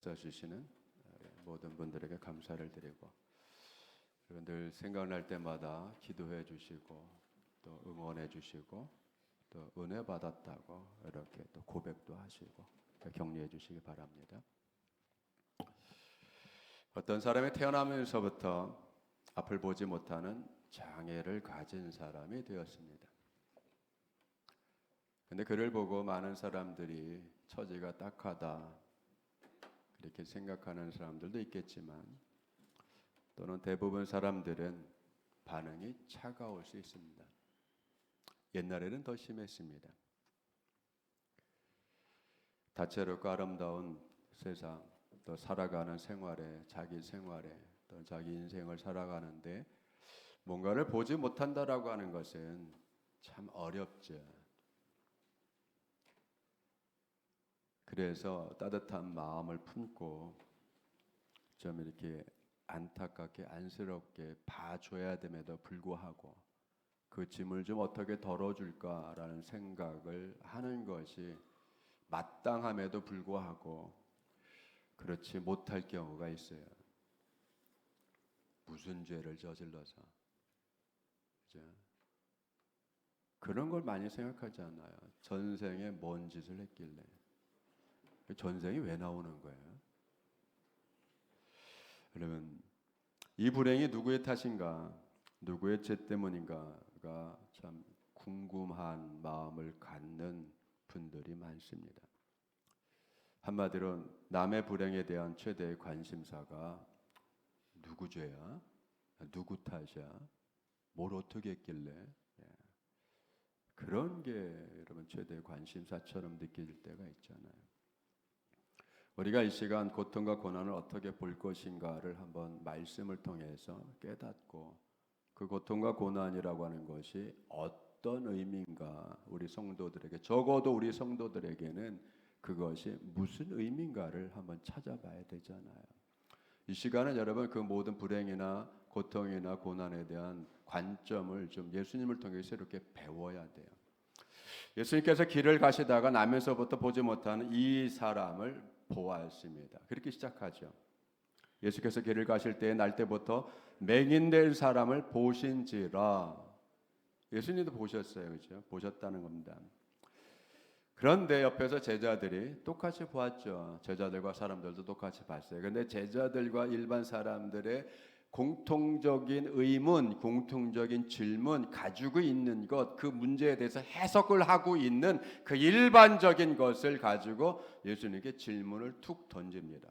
주시는 모든 분들에게 감사를 드리고, 그리고 늘 생각날 때마다 기도해 주시고 또 응원해 주시고 또 은혜 받았다고 이렇게 또 고백도 하시고 격려해 주시기 바랍니다. 어떤 사람이 태어나면서부터 앞을 보지 못하는 장애를 가진 사람이 되었습니다. 근데 그를 보고 많은 사람들이 처지가 딱하다 이렇게 생각하는 사람들도 있겠지만, 또는 대부분 사람들은 반응이 차가울 수 있습니다. 옛날에는 더 심했습니다. 다채롭고 아름다운 세상, 또 살아가는 생활에, 자기 생활에, 또 자기 인생을 살아가는데 뭔가를 보지 못한다라고 하는 것은 참 어렵죠. 그래서 따뜻한 마음을 품고 좀 이렇게 안타깝게 안쓰럽게 봐줘야 됨에도 불구하고 그 짐을 좀 어떻게 덜어줄까라는 생각을 하는 것이 마땅함에도 불구하고 그렇지 못할 경우가 있어요. 무슨 죄를 저질러서, 그죠? 그런 걸 많이 생각하지 않아요. 전생에 뭔 짓을 했길래, 전생이 왜 나오는 거예요? 여러분, 이 불행이 누구의 탓인가, 누구의 죄 때문인가가 참 궁금한 마음을 갖는 분들이 많습니다. 한마디로 남의 불행에 대한 최대의 관심사가 누구 죄야? 누구 탓이야? 뭘 어떻게 했길래? 그런 게 여러분 최대의 관심사처럼 느껴질 때가 있잖아요. 우리가 이 시간 고통과 고난을 어떻게 볼 것인가를 한번 말씀을 통해서 깨닫고, 그 고통과 고난이라고 하는 것이 어떤 의미인가, 우리 성도들에게, 적어도 우리 성도들에게는 그것이 무슨 의미인가를 한번 찾아봐야 되잖아요. 이 시간은 여러분 그 모든 불행이나 고통이나 고난에 대한 관점을 좀 예수님을 통해서 이렇게 배워야 돼요. 예수님께서 길을 가시다가 나면서부터 보지 못하는 이 사람을 보았습니다. 그렇게 시작하죠. 예수께서 길을 가실 때에 날 때부터 맹인된 사람을 보신지라. 예수님도 보셨어요, 그렇죠? 보셨다는 겁니다. 그런데 옆에서 제자들이 똑같이 보았죠. 제자들과 사람들도 똑같이 봤어요. 그런데 제자들과 일반 사람들의 공통적인 의문, 공통적인 질문, 가지고 있는 것, 그 문제에 대해서 해석을 하고 있는 그 일반적인 것을 가지고 예수님께 질문을 툭 던집니다.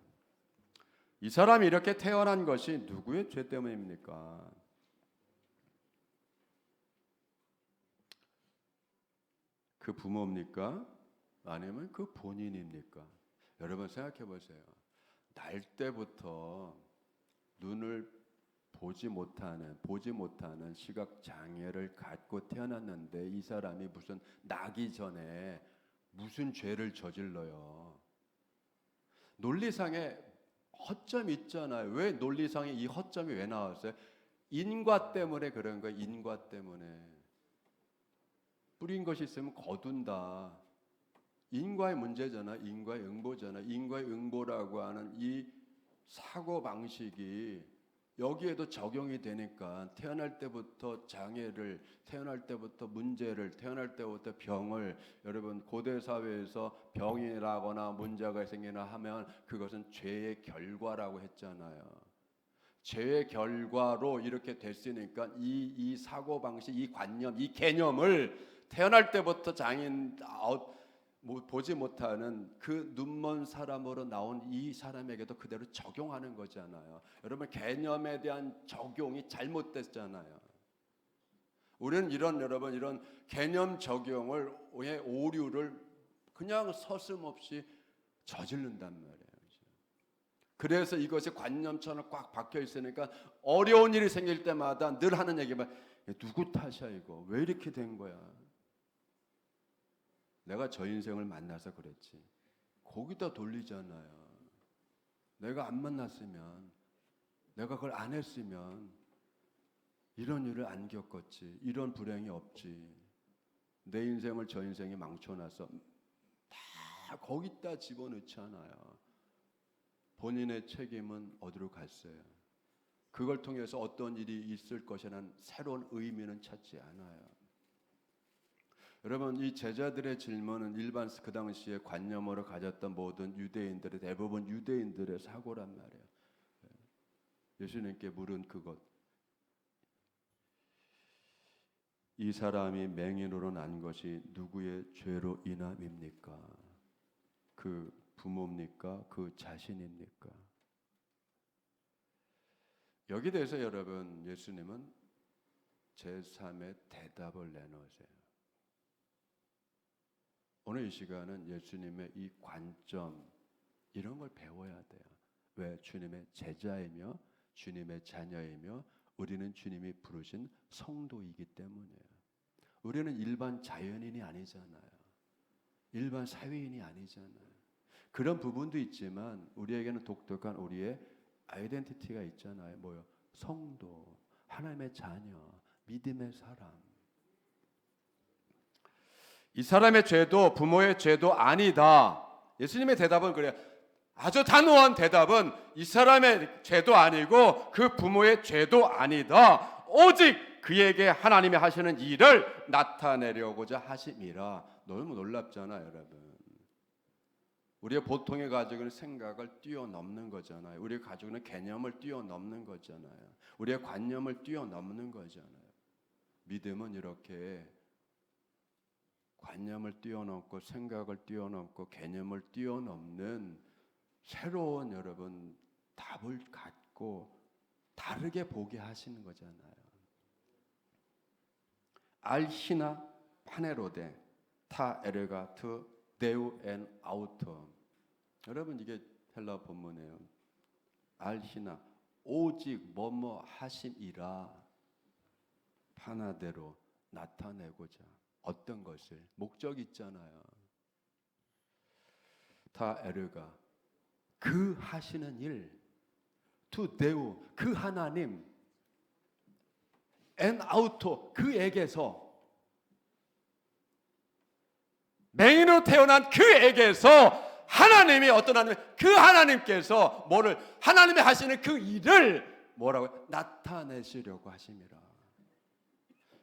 이 사람이 이렇게 태어난 것이 누구의 죄 때문입니까? 그 부모입니까? 아니면 그 본인입니까? 여러분 생각해 보세요. 날 때부터 눈을 보지 못하는 시각 장애를 갖고 태어났는데 이 사람이 무슨 나기 전에 무슨 죄를 저질러요? 논리상에 허점이 있잖아요. 왜 논리상에 이 허점이 왜 나왔어요? 인과 때문에 그런 거예요. 인과 때문에. 뿌린 것이 있으면 거둔다. 인과의 문제잖아. 인과의 응보잖아. 인과의 응보라고 하는 이 사고 방식이 여기에도 적용이 되니까 태어날 때부터 장애를, 태어날 때부터 문제를, 태어날 때부터 병을, 여러분 고대 사회에서 병이라거나 문제가 생기나 하면 그것은 죄의 결과라고 했잖아요. 죄의 결과로 이렇게 됐으니까 이 사고 방식, 이 관념, 이 개념을 태어날 때부터 장애인 보지 못하는 그 눈먼 사람으로 나온 이 사람에게도 그대로 적용하는 거잖아요. 여러분 개념에 대한 적용이 잘못됐잖아요. 우리는 이런 개념 적용을, 오류를 그냥 서슴없이 저지른단 말이에요. 그래서 이것이 관념처럼 꽉 박혀 있으니까 어려운 일이 생길 때마다 늘 하는 얘기만, 누구 탓이야 이거? 왜 이렇게 된 거야? 내가 저 인생을 만나서 그랬지. 거기다 돌리잖아요. 내가 안 만났으면, 내가 그걸 안 했으면 이런 일을 안 겪었지. 이런 불행이 없지. 내 인생을 저 인생이 망쳐놔서 다 거기다 집어넣잖아요. 본인의 책임은 어디로 갔어요? 그걸 통해서 어떤 일이 있을 것이라는 새로운 의미는 찾지 않아요. 여러분, 이 제자들의 질문은 일반 그 당시에 관념으로 가졌던 모든 유대인들의 대부분 유대인들의 사고란 말이에요. 예수님께 물은 그것. 이 사람이 맹인으로 난 것이 누구의 죄로 인함입니까? 그 부모입니까? 그 자신입니까? 여기 대해서 여러분, 예수님은 제3의 대답을 내놓으세요. 오늘 이 시간은 예수님의 이 관점, 이런 걸 배워야 돼요. 왜? 주님의 제자이며 주님의 자녀이며 우리는 주님이 부르신 성도이기 때문이에요. 우리는 일반 자연인이 아니잖아요. 일반 사회인이 아니잖아요. 그런 부분도 있지만 우리에게는 독특한 우리의 아이덴티티가 있잖아요. 뭐요? 성도, 하나님의 자녀, 믿음의 사람. 이 사람의 죄도 부모의 죄도 아니다. 예수님의 대답은 그래요. 아주 단호한 대답은 이 사람의 죄도 아니고 그 부모의 죄도 아니다. 오직 그에게 하나님이 하시는 일을 나타내려고자 하심이라. 너무 놀랍잖아요, 여러분. 우리가 보통의 가지고는 생각을 뛰어넘는 거잖아요. 우리가 가지고 있는 개념을 뛰어넘는 거잖아요. 우리의 관념을 뛰어넘는 거잖아요. 믿음은 이렇게 관념을 뛰어넘고 생각을 뛰어넘고 개념을 뛰어넘는 새로운 여러분 답을 갖고 다르게 보게 하시는 거잖아요. 알히나 파네로데 타 에르가트 데우 엔 아우터. 여러분, 이게 헬라 본문이에요. 알히나 오직 뭐뭐 하심이라 파나대로 나타내고자. 어떤 것을? 목적 있잖아요. 타 에르가 그 하시는 일, 투 데우 그 하나님, 엔 아우토 그에게서, 맹인으로 태어난 그에게서 하나님이 어떤 하나님, 그 하나님께서 뭐를 하나님이 하시는 그 일을 뭐라고 나타내시려고 하심이라.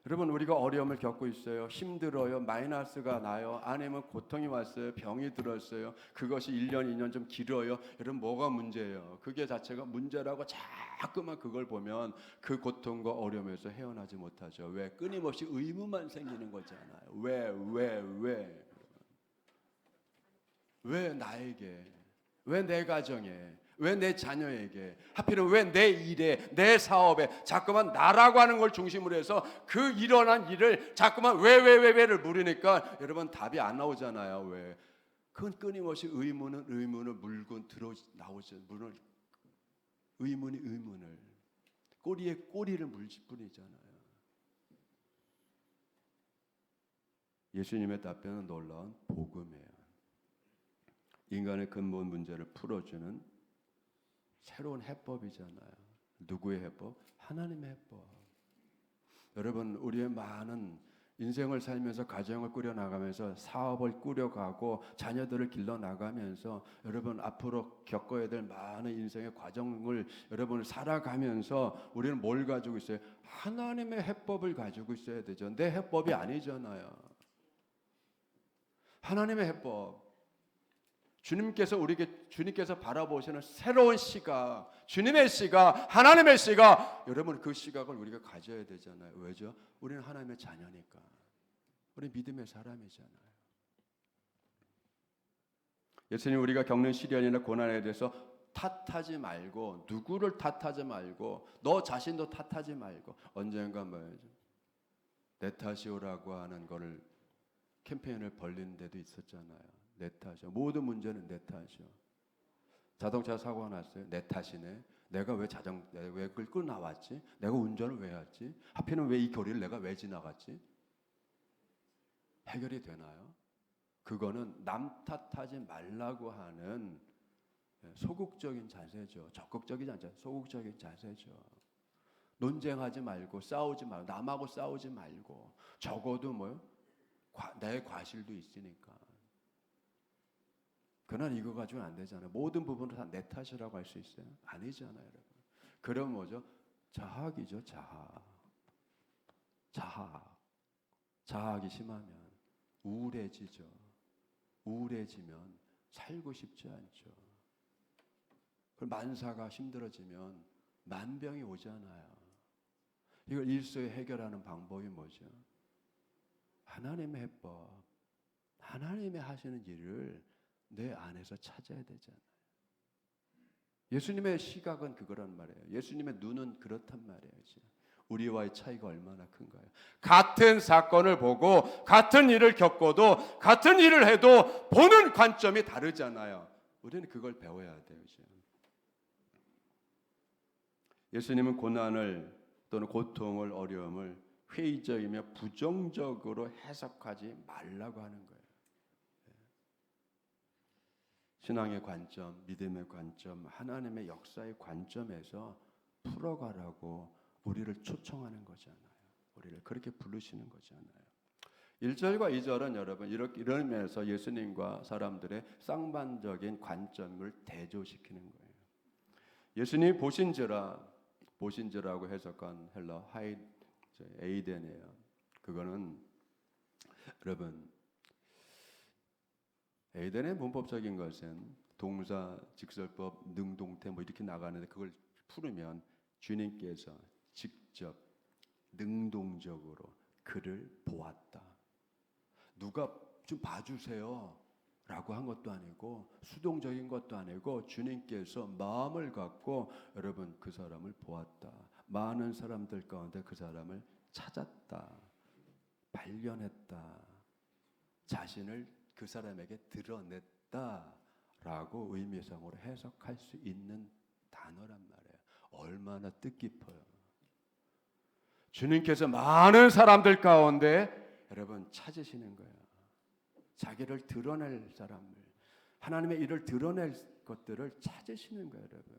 여러분, 우리가 어려움을 겪고 있어요. 힘들어요. 마이너스가 나요. 아니면 고통이 왔어요. 병이 들었어요. 그것이 1년, 2년 좀 길어요. 여러분, 뭐가 문제예요? 그게 자체가 문제라고 자꾸만 그걸 보면 그 고통과 어려움에서 헤어나지 못하죠. 왜? 끊임없이 의문만 생기는 거잖아요. 왜 나에게? 왜 내 가정에? 왜 내 자녀에게? 하필은 왜 내 일에, 내 사업에 자꾸만 나라고 하는 걸 중심으로 해서 그 일어난 일을 자꾸만 왜를 물으니까 여러분 답이 안 나오잖아요. 왜? 그건 끊임없이 의문을 물고 나오죠. 의문을 꼬리에 꼬리를 물질 뿐이잖아요. 예수님의 답변은 놀라운 복음이에요. 인간의 근본 문제를 풀어주는 새로운 해법이잖아요. 누구의 해법? 하나님의 해법. 여러분, 우리의 많은 인생을 살면서 가정을 꾸려나가면서 사업을 꾸려가고 자녀들을 길러나가면서 여러분 앞으로 겪어야 될 많은 인생의 과정을 여러분 살아가면서 우리는 뭘 가지고 있어요? 하나님의 해법을 가지고 있어야 되죠. 내 해법이 아니잖아요. 하나님의 해법. 주님께서 바라보시는 새로운 시각, 주님의 시각, 하나님의 시각, 여러분 그 시각을 우리가 가져야 되잖아요. 왜죠? 우리는 하나님의 자녀니까. 우리 믿음의 사람이잖아요. 예수님, 우리가 겪는 시련이나 고난에 대해서 탓하지 말고, 누구를 탓하지 말고, 너 자신도 탓하지 말고, 언젠가 뭐죠? 내 탓이오라고 하는 거를 캠페인을 벌리는 데도 있었잖아요. 내 탓이요. 모든 문제는 내 탓이요. 자동차 사고가 났어요. 내 탓이네. 내가 왜 끌고 나왔지? 내가 운전을 왜 했지? 하필은 왜 이 거리를 내가 왜 지나갔지? 해결이 되나요? 그거는 남 탓하지 말라고 하는 소극적인 자세죠. 적극적이지 않죠. 소극적인 자세죠. 논쟁하지 말고 싸우지 말고 남하고 싸우지 말고 적어도 내 과실도 있으니까. 그날 이거 가지고는 안 되잖아요. 모든 부분을 다 내 탓이라고 할 수 있어요? 아니잖아요, 여러분. 그럼 뭐죠? 자학이죠, 자학. 자학이 심하면 우울해지죠. 우울해지면 살고 싶지 않죠. 만사가 힘들어지면 만병이 오잖아요. 이걸 일소에 해결하는 방법이 뭐죠? 하나님의 해법, 하나님의 하시는 일을 내 안에서 찾아야 되잖아요. 예수님의 시각은 그거란 말이에요. 예수님의 눈은 그렇단 말이에요. 우리와의 차이가 얼마나 큰가요? 같은 사건을 보고 같은 일을 겪어도 같은 일을 해도 보는 관점이 다르잖아요. 우리는 그걸 배워야 돼요. 예수님은 고난을 또는 고통을, 어려움을 회의적이며 부정적으로 해석하지 말라고 하는 거예요. 신앙의 관점, 믿음의 관점, 하나님의 역사의 관점에서 풀어가라고 우리를 초청하는 거잖아요. 우리를 그렇게 부르시는 거잖아요. 1절과 2절은 여러분 이런 면에서 예수님과 사람들의 쌍방적인 관점을 대조시키는 거예요. 예수님이 보신저라고 해석한 헬라 에이덴이에요. 그거는 여러분 에이덴의 문법적인 것은 동사, 직설법, 능동태 뭐 이렇게 나가는데 그걸 풀으면 주님께서 직접 능동적으로 그를 보았다. 누가 좀 봐주세요 라고 한 것도 아니고 수동적인 것도 아니고 주님께서 마음을 갖고 여러분 그 사람을 보았다. 많은 사람들 가운데 그 사람을 찾았다. 발견했다. 자신을 그 사람에게 드러냈다 라고 의미상으로 해석할 수 있는 단어란 말이에요. 얼마나 뜻깊어요. 주님께서 많은 사람들 가운데 여러분 찾으시는 거예요. 자기를 드러낼 사람을, 하나님의 일을 드러낼 것들을 찾으시는 거예요, 여러분.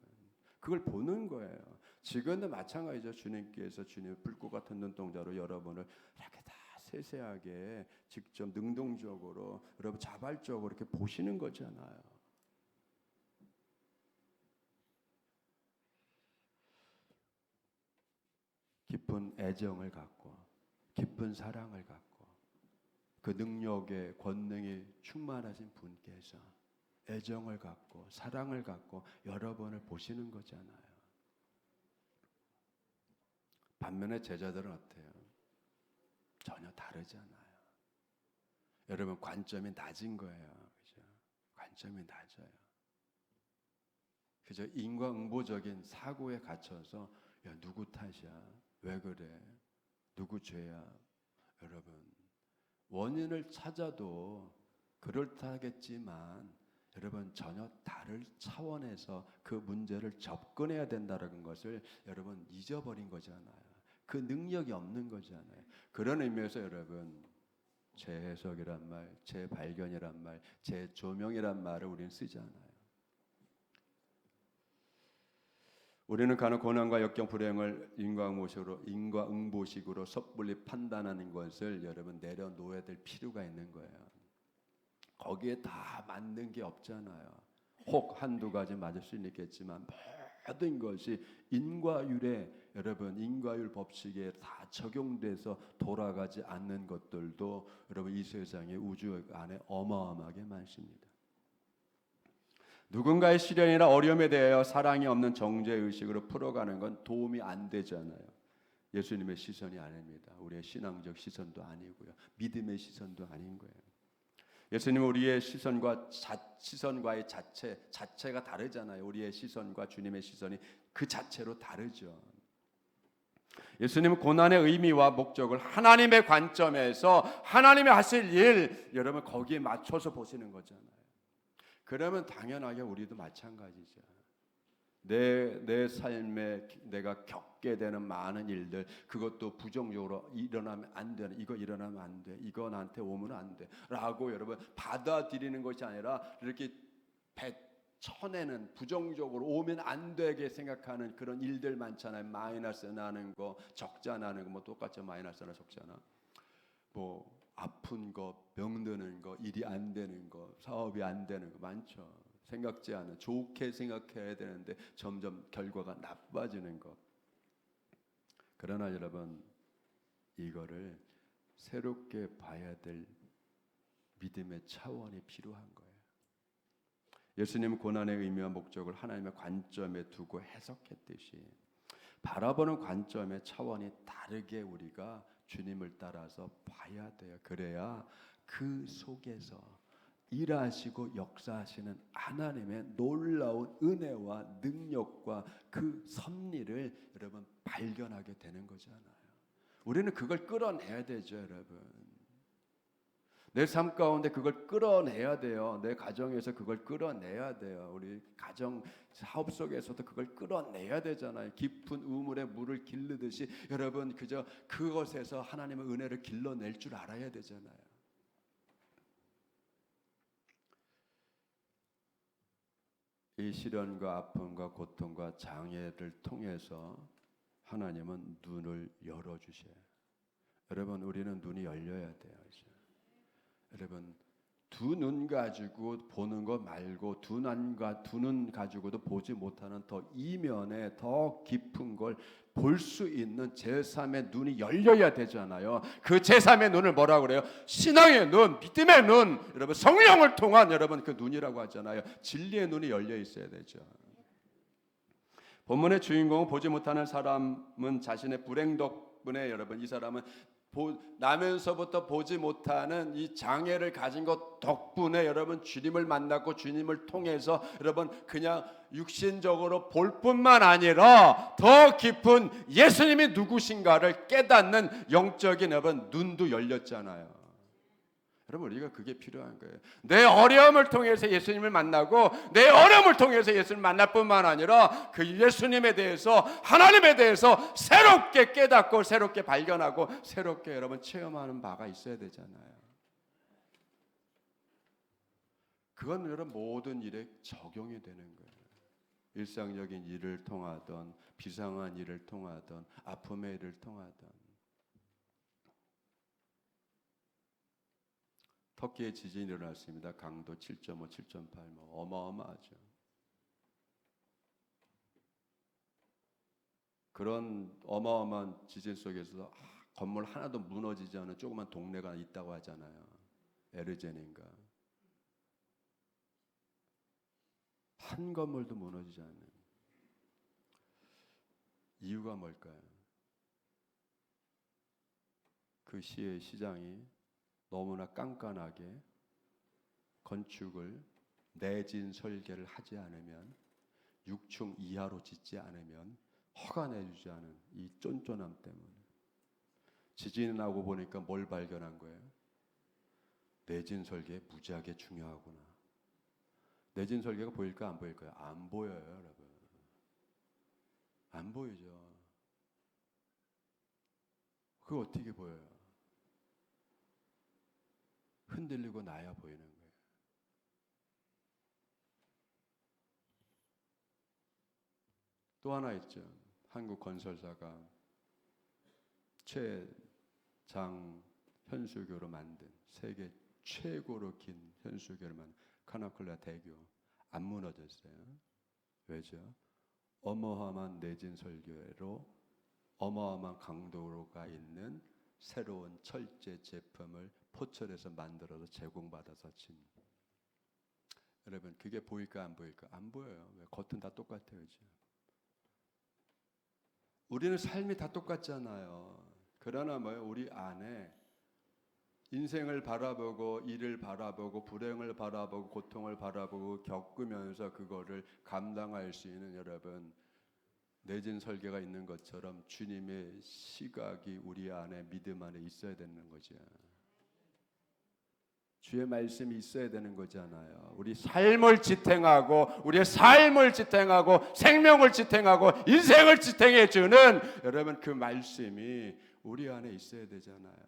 그걸 보는 거예요. 지금도 마찬가지죠. 주님께서 주님의 불꽃 같은 눈동자로 여러분을 이렇게 다 세세하게 직접 능동적으로 여러분 자발적으로 이렇게 보시는 거잖아요. 깊은 애정을 갖고 깊은 사랑을 갖고 그 능력의 권능이 충만하신 분께서 애정을 갖고 사랑을 갖고 여러분을 보시는 거잖아요. 반면에 제자들은 어때요? 전혀 다르잖아요. 여러분 관점이 낮은 거예요. 그죠? 관점이 낮아요. 그저 인과응보적인 사고에 갇혀서 야 누구 탓이야? 왜 그래? 누구 죄야? 여러분 원인을 찾아도 그럴듯하겠지만 여러분 전혀 다른 차원에서 그 문제를 접근해야 된다는 것을 여러분 잊어버린 거잖아요. 그 능력이 없는 거잖아요. 그런 의미에서 여러분 재해석이란 말, 재발견이란 말, 재조명이란 말을 우리는 쓰잖아요. 우리는 간혹 고난과 역경 불행을 인과응보식으로 섣불리 판단하는 것을 여러분 내려놓아야 될 필요가 있는 거예요. 거기에 다 맞는 게 없잖아요. 혹 한두 가지 맞을 수는 있겠지만 모든 것이 인과율에 여러분 인과율 법칙에 다 적용돼서 돌아가지 않는 것들도 여러분 이 세상의 우주 안에 어마어마하게 많습니다. 누군가의 시련이나 어려움에 대하여 사랑이 없는 정죄의식으로 풀어가는 건 도움이 안 되잖아요. 예수님의 시선이 아닙니다. 우리의 신앙적 시선도 아니고요. 믿음의 시선도 아닌 거예요. 예수님은 우리의 시선과의 자체가 다르잖아요. 우리의 시선과 주님의 시선이 그 자체로 다르죠. 예수님은 고난의 의미와 목적을 하나님의 관점에서 하나님이 하실 일 여러분 거기에 맞춰서 보시는 거잖아요. 그러면 당연하게 우리도 마찬가지죠. 내 삶에 내가 겪게 되는 많은 일들 그것도 부정적으로 일어나면 안 되는 이거 일어나면 안 돼. 이거 나한테 오면 안 돼. 라고 여러분 받아들이는 것이 아니라 이렇게 쳐내는 부정적으로 오면 안 되게 생각하는 그런 일들 많잖아요. 마이너스 나는 거, 적자 나는 거 뭐 똑같죠. 마이너스나 적자나. 뭐 아픈 거, 병드는 거, 일이 안 되는 거, 사업이 안 되는 거 많죠. 생각지 않은 좋게 생각해야 되는데 점점 결과가 나빠지는 것. 그러나 여러분, 이거를 새롭게 봐야 될 믿음의 차원이 필요한 거예요. 예수님은 고난의 의미와 목적을 하나님의 관점에 두고 해석했듯이 바라보는 관점의 차원이 다르게 우리가 주님을 따라서 봐야 돼요. 그래야 그 속에서 일하시고 역사하시는 하나님의 놀라운 은혜와 능력과 그 섭리를 여러분 발견하게 되는 거잖아요. 우리는 그걸 끌어내야 되죠, 여러분. 내 삶 가운데 그걸 끌어내야 돼요. 내 가정에서 그걸 끌어내야 돼요. 우리 가정 사업 속에서도 그걸 끌어내야 되잖아요. 깊은 우물에 물을 기르듯이 여러분 그저 그것에서 하나님의 은혜를 길러낼 줄 알아야 되잖아요. 이 시련과 아픔과 고통과 장애를 통해서 하나님은 눈을 열어주셔요. 여러분, 우리는 눈이 열려야 돼요. 여러분, 두 눈 가지고 보는 거 말고 두 눈 가지고도 보지 못하는 더 이면에 더 깊은 걸 볼 수 있는 제3의 눈이 열려야 되잖아요. 그 제3의 눈을 뭐라고 그래요? 신앙의 눈, 믿음의 눈, 여러분 성령을 통한 여러분 그 눈이라고 하잖아요. 진리의 눈이 열려 있어야 되죠. 본문의 주인공은 보지 못하는 사람은 자신의 불행 덕분에 여러분 이 사람은 나면서부터 보지 못하는 이 장애를 가진 것 덕분에 여러분 주님을 만났고 주님을 통해서 여러분 그냥 육신적으로 볼 뿐만 아니라 더 깊은 예수님이 누구신가를 깨닫는 영적인 여러분 눈도 열렸잖아요. 여러분 우리가 그게 필요한 거예요. 내 어려움을 통해서 예수님을 만나고 내 어려움을 통해서 예수님을 만날 뿐만 아니라 그 예수님에 대해서 하나님에 대해서 새롭게 깨닫고 새롭게 발견하고 새롭게 여러분 체험하는 바가 있어야 되잖아요. 그건 여러분 모든 일에 적용이 되는 거예요. 일상적인 일을 통하던 비상한 일을 통하던 아픔의 일을 통하던 터키에 지진이 일어났습니다. 강도 7.5, 7.8 어마어마하죠. 그런 어마어마한 지진 속에서 건물 하나도 무너지지 않은 조그만 동네가 있다고 하잖아요. 에르제닌가. 한 건물도 무너지지 않는 이유가 뭘까요? 그 시의 시장이 너무나 깐깐하게 건축을 내진 설계를 하지 않으면 6층 이하로 짓지 않으면 허가 내주지 않은 이 쫀쫀함 때문에 지진이 나고 보니까 뭘 발견한 거예요? 내진 설계 무지하게 중요하구나. 내진 설계가 보일까 안 보일까요? 안 보여요, 여러분. 안 보이죠. 그거 어떻게 보여요? 흔들리고 나야 보이는 거예요. 또 하나 있죠. 한국 건설사가 최장 현수교로 만든 세계 최고로 긴 현수교를 만든 카나콜라 대교 안 무너졌어요. 왜죠? 어마어마한 내진 설계로 어마어마한 강도가 있는 새로운 철제 제품을 포철에서 만들어서 제공받아서 진. 여러분 그게 보일까 안 보일까? 안 보여요. 왜? 겉은 다 똑같아요. 이제. 우리는 삶이 다 똑같잖아요. 그러나 뭐요? 우리 안에 인생을 바라보고 일을 바라보고 불행을 바라보고 고통을 바라보고 겪으면서 그거를 감당할 수 있는 여러분 내진 설계가 있는 것처럼 주님의 시각이 우리 안에 믿음 안에 있어야 되는 거죠. 주의 말씀이 있어야 되는 거잖아요. 우리 삶을 지탱하고 우리의 삶을 지탱하고 생명을 지탱하고 인생을 지탱해 주는 여러분 그 말씀이 우리 안에 있어야 되잖아요.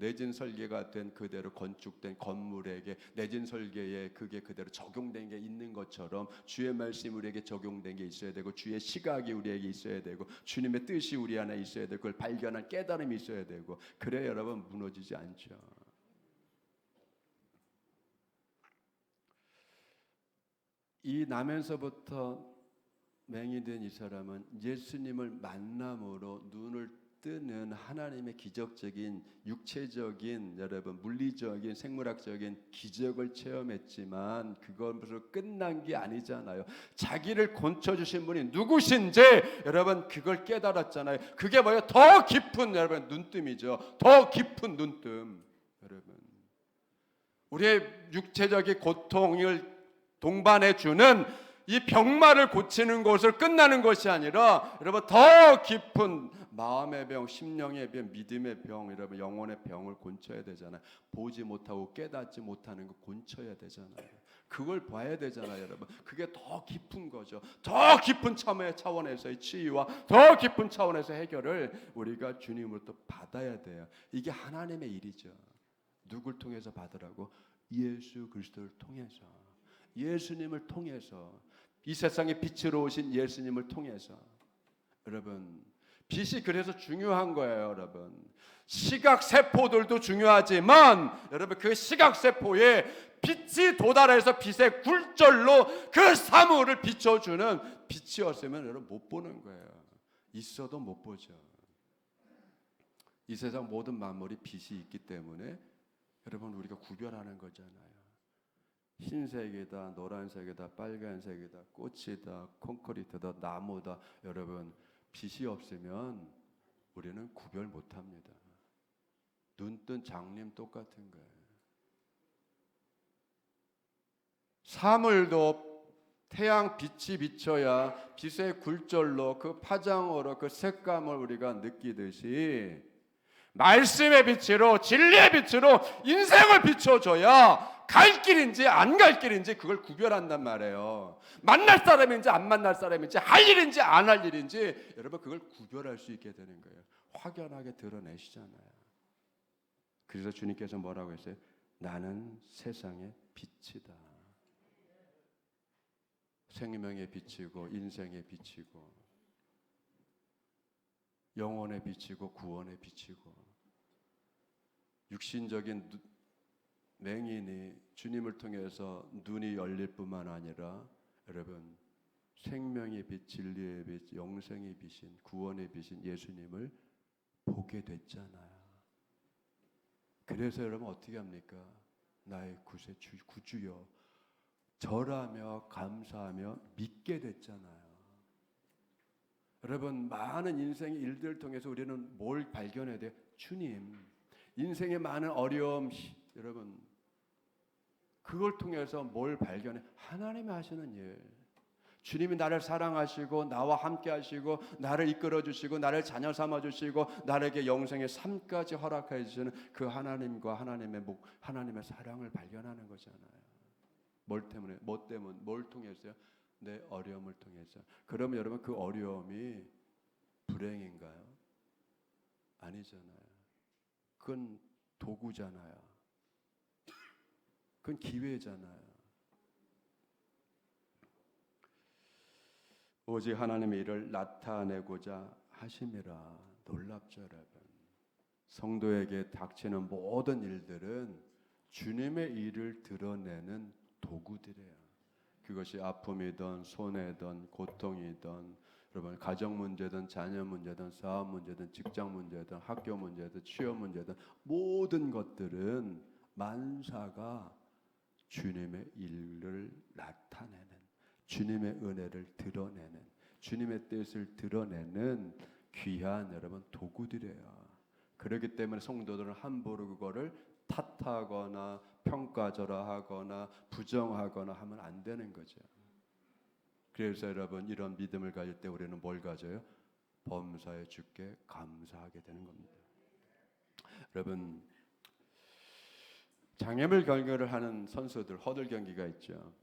내진 설계가 된 그대로 건축된 건물에게 내진 설계에 그게 그대로 적용된 게 있는 것처럼 주의 말씀이 우리에게 적용된 게 있어야 되고 주의 시각이 우리에게 있어야 되고 주님의 뜻이 우리 안에 있어야 되고 그걸 발견할 깨달음이 있어야 되고 그래야 여러분 무너지지 않죠. 이 나면서부터 맹이 된 이 사람은 예수님을 만남으로 눈을 뜨는 하나님의 기적적인 육체적인 여러분 물리적인 생물학적인 기적을 체험했지만 그것으로 끝난 게 아니잖아요. 자기를 건져주신 분이 누구신지 여러분 그걸 깨달았잖아요. 그게 뭐예요? 더 깊은 여러분 눈뜸이죠. 더 깊은 눈뜸. 여러분 우리의 육체적인 고통을 동반해 주는 이 병마를 고치는 것을 끝나는 것이 아니라 여러분 더 깊은 마음의 병, 심령의 병, 믿음의 병, 여러분 영혼의 병을 고쳐야 되잖아요. 보지 못하고 깨닫지 못하는 거 고쳐야 되잖아요. 그걸 봐야 되잖아요, 여러분. 그게 더 깊은 거죠. 더 깊은 차원에서의 치유와 더 깊은 차원에서 해결을 우리가 주님으로부터 받아야 돼요. 이게 하나님의 일이죠. 누굴 통해서 받으라고? 예수 그리스도를 통해서. 예수님을 통해서 이 세상에 빛으로 오신 예수님을 통해서 여러분 빛이 그래서 중요한 거예요. 여러분 시각 세포들도 중요하지만 여러분 그 시각 세포에 빛이 도달해서 빛의 굴절로 그 사물을 비춰주는 빛이 없으면 여러분 못 보는 거예요. 있어도 못 보죠. 이 세상 모든 만물이 빛이 있기 때문에 여러분 우리가 구별하는 거잖아요. 흰색이다, 노란색이다, 빨간색이다, 꽃이다, 콘크리트다, 나무다. 여러분 빛이 없으면 우리는 구별 못합니다. 눈뜬 장님 똑같은 거예요. 사물도 태양 빛이 비쳐야 빛의 굴절로 그 파장으로 그 색감을 우리가 느끼듯이 말씀의 빛으로 진리의 빛으로 인생을 비춰줘야 갈 길인지 안 갈 길인지 그걸 구별한단 말이에요. 만날 사람인지 안 만날 사람인지 할 일인지 안 할 일인지 여러분 그걸 구별할 수 있게 되는 거예요. 확연하게 드러내시잖아요. 그래서 주님께서 뭐라고 했어요? 나는 세상의 빛이다. 생명의 빛이고 인생의 빛이고 영혼의 빛이고 구원의 빛이고 육신적인 맹인이 주님을 통해서 눈이 열릴 뿐만 아니라 여러분 생명의 빛, 진리의 빛, 영생의 빛인 구원의 빛인 예수님을 보게 됐잖아요. 그래서 여러분 어떻게 합니까? 나의 구주여 절하며 감사하며 믿게 됐잖아요. 여러분 많은 인생의 일들을 통해서 우리는 뭘 발견해야 돼요? 주님. 인생의 많은 어려움 여러분 그걸 통해서 뭘 발견해? 하나님이 하시는 일. 주님이 나를 사랑하시고 나와 함께 하시고 나를 이끌어 주시고 나를 자녀 삼아 주시고 나에게 영생의 삶까지 허락해 주시는 그 하나님과 하나님의 사랑을 발견하는 거잖아요. 뭘 때문에? 뭘 통해서요? 내 어려움을 통해서. 그러면 여러분 그 어려움이 불행인가요? 아니잖아요. 그건 도구잖아요. 그건 기회잖아요. 오직 하나님의 일을 나타내고자 하심이라. 놀랍죠, 여러분. 성도에게 닥치는 모든 일들은 주님의 일을 드러내는 도구들이에요. 그것이 아픔이든 손해든 고통이든 여러분 가정 문제든 자녀 문제든 사업 문제든 직장 문제든 학교 문제든 취업 문제든 모든 것들은 만사가 주님의 일을 나타내는 주님의 은혜를 드러내는 주님의 뜻을 드러내는 귀한 여러분 도구들이에요. 그렇기 때문에 성도들은 함부로 그거를 탓하거나 평가절하하거나 부정하거나 하면 안 되는 거죠. 그래서 여러분 이런 믿음을 가질 때 우리는 뭘 가져요? 범사에 주께 감사하게 되는 겁니다. 여러분 장애물 경기를 하는 선수들 허들 경기가 있죠.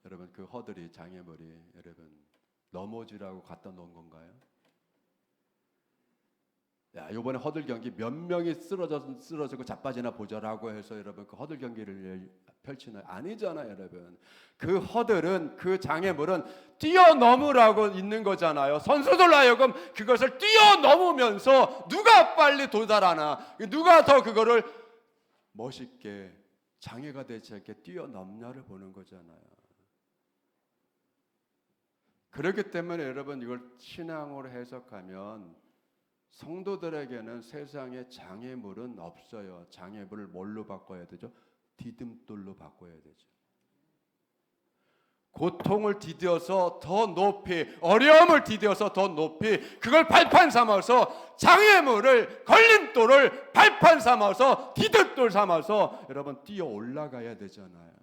여러분 그 허들이 장애물이 여러분 넘어지라고 갖다 놓은 건가요? 야, 이번에 허들 경기 몇 명이 쓰러지고 자빠지나 보자라고 해서 여러분 그 허들 경기를 펼치나요? 아니잖아요, 여러분. 그 허들은, 그 장애물은 뛰어넘으라고 있는 거잖아요. 선수들 하여금 그것을 뛰어넘으면서 누가 빨리 도달하나, 누가 더 그거를 멋있게 장애가 되지 않게 뛰어넘냐를 보는 거잖아요. 그렇기 때문에 여러분 이걸 신앙으로 해석하면 성도들에게는 세상에 장애물은 없어요. 장애물을 뭘로 바꿔야 되죠? 디딤돌로 바꿔야 되죠. 고통을 디뎌서 더 높이, 어려움을 디뎌서 더 높이, 그걸 발판 삼아서 장애물을, 걸림돌을 발판 삼아서, 디딤돌 삼아서 여러분 뛰어 올라가야 되잖아요.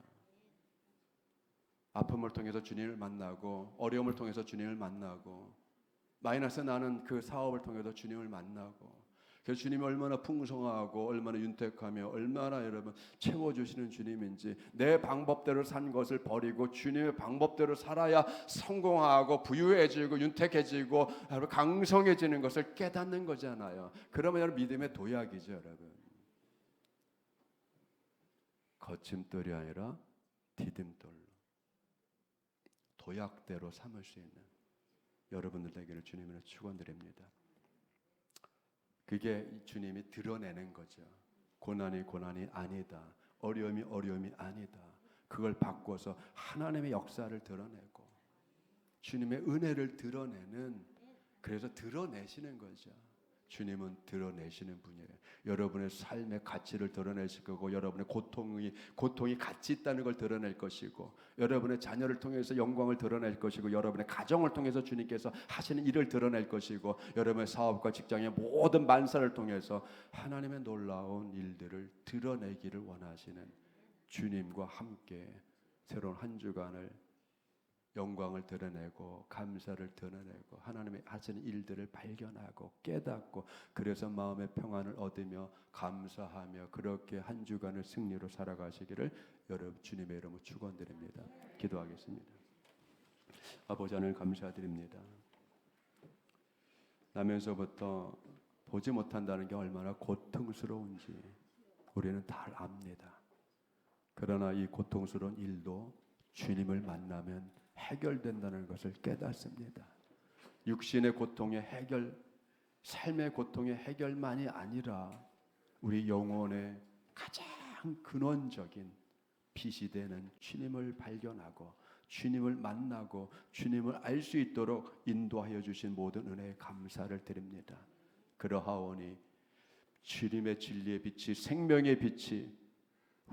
아픔을 통해서 주님을 만나고, 어려움을 통해서 주님을 만나고, 마이너스 나는 그 사업을 통해서 주님을 만나고, 그래서 주님이 얼마나 풍성하고 얼마나 윤택하며 얼마나 여러분 채워주시는 주님인지, 내 방법대로 산 것을 버리고 주님의 방법대로 살아야 성공하고 부유해지고 윤택해지고 강성해지는 것을 깨닫는 거잖아요. 그러면 여러분 믿음의 도약이죠. 여러분 거침돌이 아니라 디딤돌로 도약대로 삼을 수 있는 여러분들에게는 주님으로 축원드립니다. 그게 주님이 드러내는 거죠. 고난이 고난이 아니다, 어려움이 어려움이 아니다. 그걸 바꿔서 하나님의 역사를 드러내고 주님의 은혜를 드러내는, 그래서 드러내시는 거죠. 주님은 드러내시는 분이에요. 여러분의 삶의 가치를 드러내실 거고, 여러분의 고통이 가치 있다는 걸 드러낼 것이고, 여러분의 자녀를 통해서 영광을 드러낼 것이고, 여러분의 가정을 통해서 주님께서 하시는 일을 드러낼 것이고, 여러분의 사업과 직장의 모든 만사를 통해서 하나님의 놀라운 일들을 드러내기를 원하시는 주님과 함께 새로운 한 주간을 영광을 드러내고 감사를 드러내고 하나님의 하시는 일들을 발견하고 깨닫고, 그래서 마음의 평안을 얻으며 감사하며 그렇게 한 주간을 승리로 살아가시기를 여러분 주님의 이름으로 축원드립니다. 기도하겠습니다. 아버지 하나님 감사드립니다. 나면서부터 보지 못한다는 게 얼마나 고통스러운지 우리는 다 압니다. 그러나 이 고통스러운 일도 주님을 만나면 해결된다는 것을 깨닫습니다. 육신의 고통의 해결, 삶의 고통의 해결만이 아니라 우리 영혼의 가장 근원적인 빛이 되는 주님을 발견하고 주님을 만나고 주님을 알 수 있도록 인도하여 주신 모든 은혜에 감사를 드립니다. 그러하오니 주님의 진리의 빛이, 생명의 빛이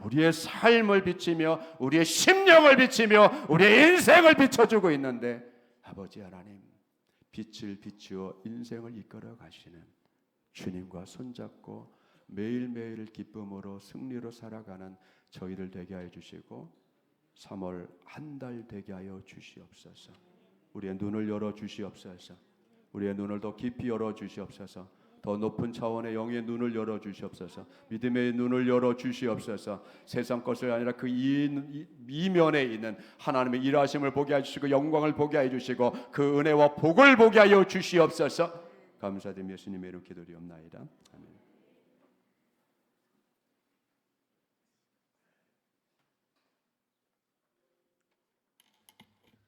우리의 삶을 비치며 우리의 심령을 비치며 우리의 인생을 비춰주고 있는데, 아버지 하나님 빛을 비추어 인생을 이끌어 가시는 주님과 손잡고 매일매일 기쁨으로 승리로 살아가는 저희들 되게 하여 주시고 3월 한 달 되게 하여 주시옵소서. 우리의 눈을 열어 주시옵소서. 우리의 눈을 더 깊이 열어 주시옵소서. 더 높은 차원의 영의 눈을 열어 주시옵소서. 믿음의 눈을 열어 주시옵소서. 세상 것을 아니라 그 이면에 있는 하나님의 일하심을 보게 해주시고 영광을 보게 해주시고 그 은혜와 복을 보게 하여 주시옵소서. 감사드리며 예수님의 이름 기도드리옵나이다. 아멘.